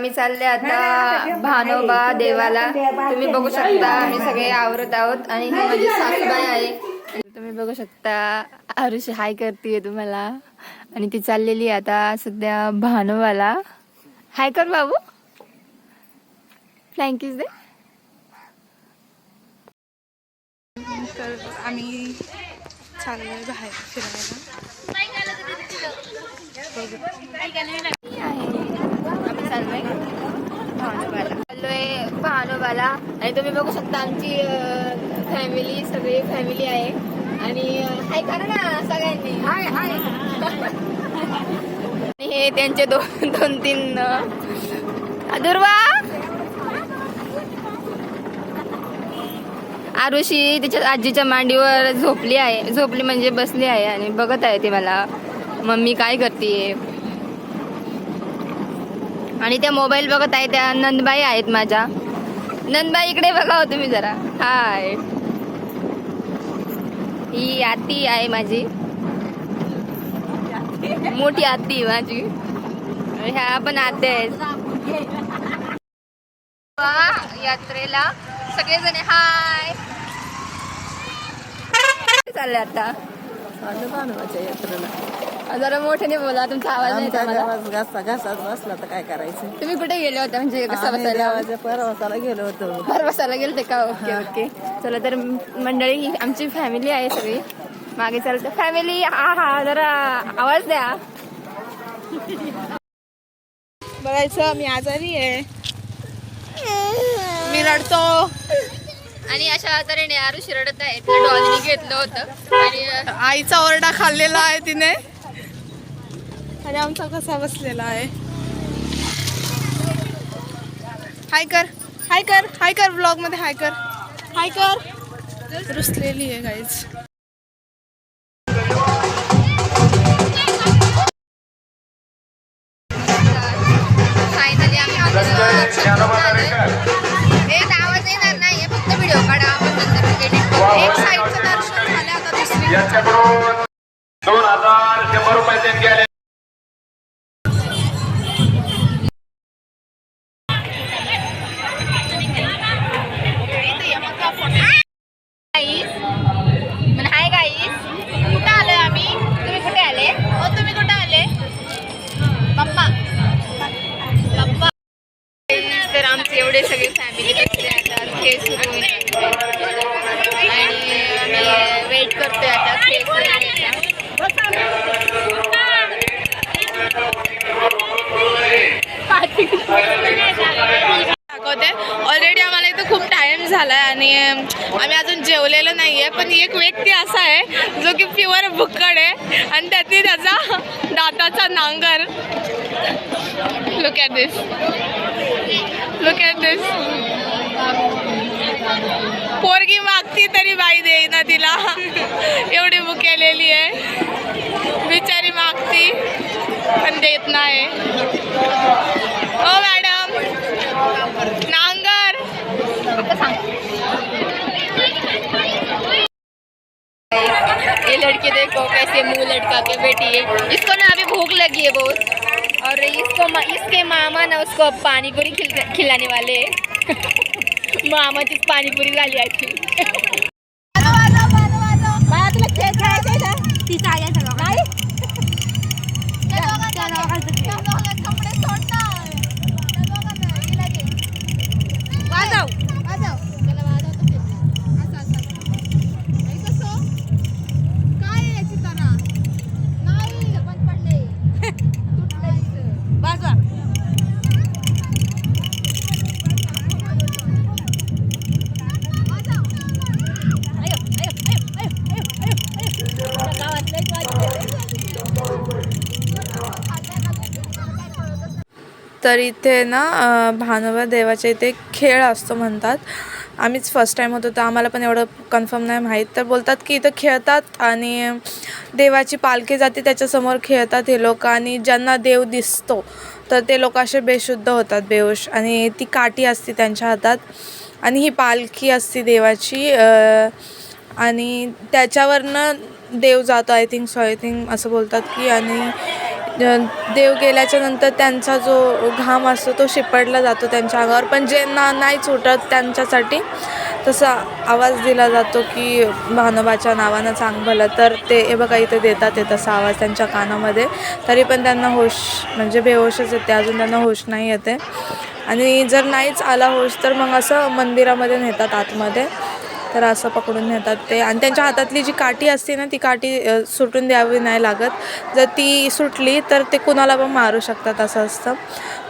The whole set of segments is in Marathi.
आम्ही चालले आता भानोबा देवाला. तुम्ही बघू शकता आम्ही सगळे आवरत आहोत आणि ही माझी सासूबाई आहे. तुम्ही बघू शकता आरुषी हाय करते तुम्हाला आणि ती चाललेली आता सध्या भानोबाला. हाय कर बाबू, थँक्यू दे. तर आम्ही चाललोय बाहेर फिरायला. आम्ही चाललोय भानोबाला आणि तुम्ही बघू शकता आमची फॅमिली, सगळी फॅमिली आहे. आणि हाय करा ना सगळ्यांनी, हाय हाय. हे त्यांचे दोन तीन दुर्वा. आरुषी तिच्या आजीच्या मांडीवर झोपली म्हणजे बसली आहे आणि बघत आहे ती मला मम्मी काय करते. आणि त्या मोबाईल बघत आहे. त्या नंदबाई आहेत माझ्या. नंदबाई इकडे बघा हो तुम्ही जरा. हाय, ही आत्ती आहे माझी, मोठी आत्ती माझी. ह्या पण आत्या आहेत. यात्रेला सगळेजण हाय चालले आता भानोबाच्या यात्रेला. जरा मोठ्याने बोला, तुमचा आवाज नाही येत मला. घासात बसला तर काय करायचं. तुम्ही कुठे गेले होते, म्हणजे कसं बसायला? परवासाला गेलो होतो. परवासाला गेलते का? Okay okay. चला तर मंडळी, आमची फॅमिली आहे सगळी मागे चालते. फॅमिली हा जरा आवाज द्या. बघायचं मी आजारी आहे, मी रडतो. आणि अशा तऱ्हेने आरुषी रडत आहे. तिला डॉलीने घेतलं होतं आणि आईचा ओरडा खाल्लेला आहे तिने. आणि आमचा कसा बसलेला आहे. हाय कर, हाय कर, हाय कर. ब्लॉग मध्ये हाय कर, हाय कर. रुसलेली आहे गाईज. फायनली आम्ही आवाज येणार नाहीये, फक्त व्हिडिओ काढा आपण नंतर एडिट करू. एक साईडचं दर्शन झालं, आता दुसरी 2100 रुपये देणगी आले. हाय गाईस, कुठं आलोय आम्ही? तुम्ही कुठे आले? तुम्ही कुठे आले? पप्पा पप्पा. तर आमचे एवढे सगळे फॅमिली बसले आता. खेळ सुरू होईल आणि आम्ही वेट करतोय आता खेळ सुरू होण्याचा. दाखवते. ऑलरेडी आम्हाला इथं खूप टाइम झालाय आणि आम्ही अजून जेवलेलो नाहीये. पण एक व्यक्ती असा आहे जो की प्युअर भुक्कड आहे आणि त्यातनी त्याचा दाताचा नांगर. Look at this, look at this. पोरगी मागती तरी बाई देईना तिला, एवढी भुकेलेली आहे बिचारी. मागती पण देत नाही. ओ मॅडम, नांगर. ये लड़के देखो कैसे मुंह लटका के बैठी है. इसको ना अभी भूख लगी है बहुत. और इसके मामा ना उसको पानीपुरी खिलाने वाले हैं. मामाचीच पाणीपुरी झाली आहे. तर इथे ना भानोबा देवाच्या इथे खेळ असतो म्हणतात. आम्हीच फर्स्ट टाईम होतो तर आम्हाला पण एवढं कन्फर्म नाही माहीत. तर बोलतात की इथं खेळतात आणि देवाची पालखी जाते त्याच्यासमोर खेळतात हे लोक. आणि ज्यांना देव दिसतो तर ते लोक असे बेशुद्ध होतात, बेहोश. आणि ती काठी असते त्यांच्या हातात आणि ही पालखी असते देवाची आणि त्याच्यावरनं देव जातो. आय थिंक असं बोलतात की. आणि देव गेल्याच्या नंतर त्यांचा जो घाम असतो तो शिपडला जातो त्यांच्या अंगावर, पण ज्यांना नाही सुटत त्यांच्यासाठी तसा आवाज दिला जातो की भानोबाच्या नावानं चांग भलं, तर ते हे बघा इथे देतात आहे तसा आवाज त्यांच्या कानामध्ये, तरी पण त्यांना होश म्हणजे बेहोशच येते, अजून त्यांना होश नाही येते. आणि जर नाहीच आला होश तर मग असं मंदिरामध्ये नेतात आतमध्ये, तर असं पकडून नेतात ते. आणि त्यांच्या हातातली जी काठी असते ना ती काठी सुटून द्यावी नाही लागत, जर ती सुटली तर ते कुणाला पण मारू शकतात असं असतं.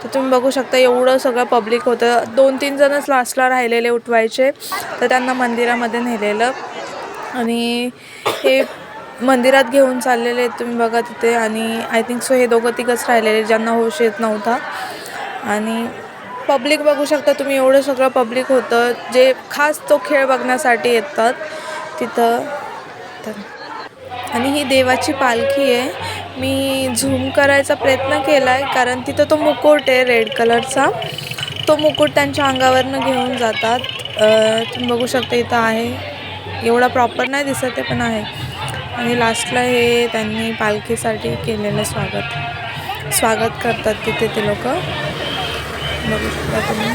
तर तुम्ही बघू शकता एवढं सगळं पब्लिक होतं, 2-3 जणच लास्टला राहिलेले उठवायचे, तर त्यांना मंदिरामध्ये नेलेलं. आणि हे मंदिरात घेऊन चाललेले आहेत तुम्ही बघा तिथे. आणि आय थिंक सो हे 2-3च राहिलेले ज्यांना होश येत नव्हता. आणि पब्लिक बघू शकता तुम्ही, एवढं सगळं पब्लिक होतं जे खास तो खेळ बघण्यासाठी येतात तिथं. तर आणि ही देवाची पालखी आहे. मी झूम करायचा प्रयत्न केला आहे कारण तिथं तो मुकुट आहे रेड कलरचा, तो मुकुट त्यांच्या अंगावरनं घेऊन जातात. तुम्ही बघू शकता इथं आहे, एवढा प्रॉपर नाही दिसत आहे पण आहे. आणि लास्टला हे त्यांनी पालखीसाठी केलेलं स्वागत करतात तिथे ते लोक, बघू शकता तुम्ही.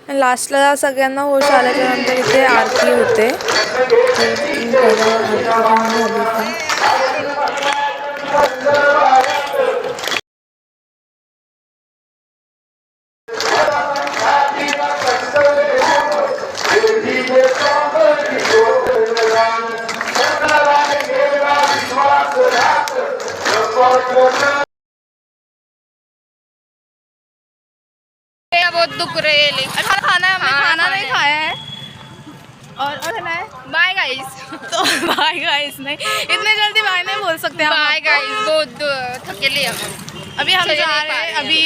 लास्टला सगळ्यांना होश आल्याच्या नंतर इथे आरती होते. बहुत दुख रहे हैं लेकिन खाना है, हमने खाना नहीं खाया है और है बाय गाइस। तो बाय गाइस नहीं, इतने जल्दी बाय नहीं बोल सकते हम बाय आपको। गाइस, बहुत थकेली हम। अभी हम चले जा नहीं रहे हैं, पा रहे अभी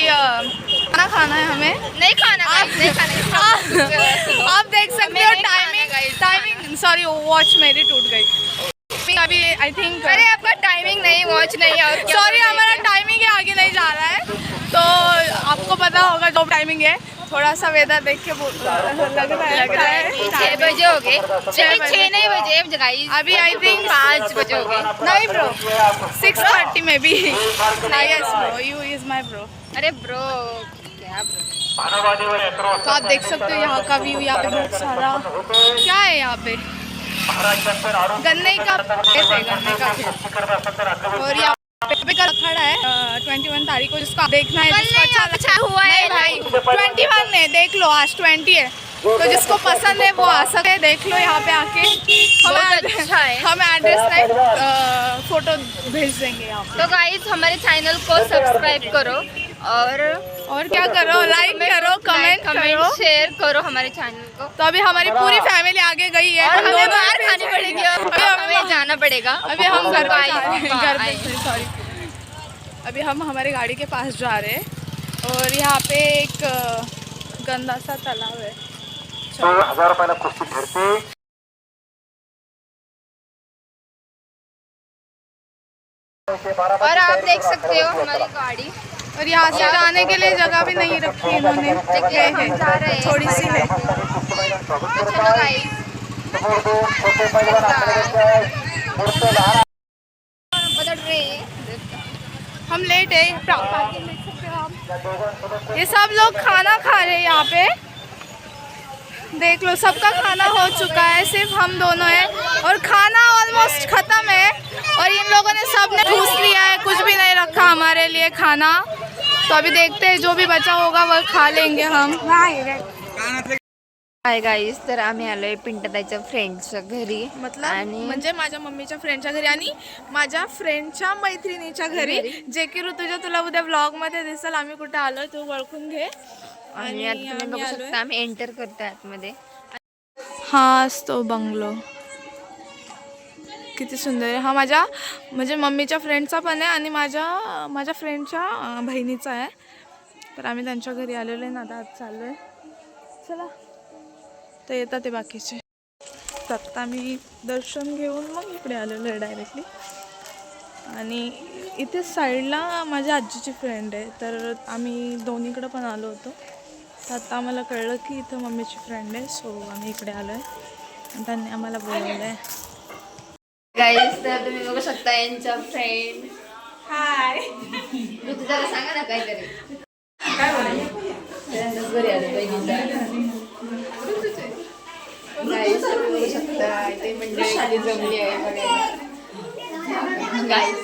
खाना है हमें। नहीं खाना guys, नहीं खाना। आप देख सकते हो टाइमिंग सॉरी वॉच मेरी टूट गई अभी आई थिंक। अरे आपका टाइमिंग नहीं, वॉच नहीं, और सॉरी हमारा टाइमिंग है आगे नहीं जा रहा है, तो आपको पता होगा जो टाइमिंग है। थोड़ा सा वेदर देख के लग रहा है 6 बजे हो गए, लेकिन 6 नहीं बजे गाइस, अभी आई थिंक 5 बजे हो गए। नहीं ब्रो 6:30 में भी। Yes bro, you is my bro. अरे ब्रो क्या ब्रो। तो आप देख सकते हो यहाँ का व्यू, यहाँ पे बहुत सारा क्या है, यहाँ पे गन्ने का खेत है, गन्ने का खेत। और यहाँ पे का खड़ा है 21 तारीख को, जिसको आप देखना है, जिसको अच्छा हुआ है भाई। 21 है, देख लो आज 20 है, तो जिसको पसंद है वो आ सकते हैं, देख लो यहाँ पे आके। अच्छा है। हम एड्रेस नहीं फोटो भेज देंगे यहाँ पे। तो गाइस हमारे चैनल को सब्सक्राइब करो और क्या करो, लाइक करो, कमेंट करो, शेयर करो हमारे चैनल को। तो अभी हमारी पूरी फैमिली आगे गई है, और हम हमें दोनों बाहर खानी पड़ेगी, अभी हमें जाना पड़ेगा। अभी हम घर घर पे सॉरी, अभी हम हमारी गाड़ी के पास जा रहे हैं, और यहाँ पे एक गंदा सा तालाब है। 1000 रुपयाला कुस्ती ठरते। और आप देख सकते हो हमारी गाड़ी, और यहाँ से जाने के लिए जगह भी नहीं रखी इन्होंने, जा रहे हैं थोड़ी सी है। तो चलो गाइस, बदल रहे हैं, हम लेट है, पार्किंग देख सकते हो आप। ये सब लोग खाना खा रहे हैं यहाँ पे, देख लो सबका खाना हो चुका है, सिर्फ हम दोनों हैं, और खाना ऑलमोस्ट ख़त्म है, और इन लोगों ने सब ने ठूस लिया है, कुछ भी नहीं रखा हमारे लिए खाना। तो अभी देखते हैं जो भी बचा होगा वो खा लेंगे हम। हाय गाईस, तर आम्ही आलोय पिंटताईच्या फ्रेंडच्या घरी, मतलब म्हणजे माझ्या मम्मीच्या फ्रेंडच्या घरी आणि माझ्या फ्रेंडच्या मैत्रिणीच्या घरी, जे की ऋतुजा तुला उद्या व्लॉग मध्ये दिसेल आम्ही कुठे आलोय, तू ओळखून घे। आणि आता तुम्ही बघू शकता आम्ही एंटर करतोय आतमध्ये। हा तो बंगलो किती सुंदर आहे। हा माझ्या म्हणजे मम्मीच्या फ्रेंडचा पण आहे आणि माझ्या फ्रेंडच्या बहिणीचा आहे, तर आम्ही त्यांच्या घरी आलेलो आहे ना, आता आज चाललोय। चला तर येतात ते बाकीचे, तर आता आम्ही दर्शन घेऊन मग इकडे आलेलो आहे डायरेक्टली। आणि इथे साईडला माझ्या आजीची फ्रेंड आहे, तर आम्ही दोन्हीकडे पण आलो होतो, तर आता आम्हाला कळलं की इथं मम्मीची फ्रेंड आहे, सो आम्ही इकडे आलो आहे आणि त्यांनी आम्हाला बोलवलं आहे. गाईज तर तुम्ही बघू शकता यांच्या फ्रेंड. हाय ऋतुजाला सांगा ना काहीतरी. काय बोलायचं घरी आले गाईज तुम्ही बघू शकता इथे मंडळी जमली आहे बघायला. गाईज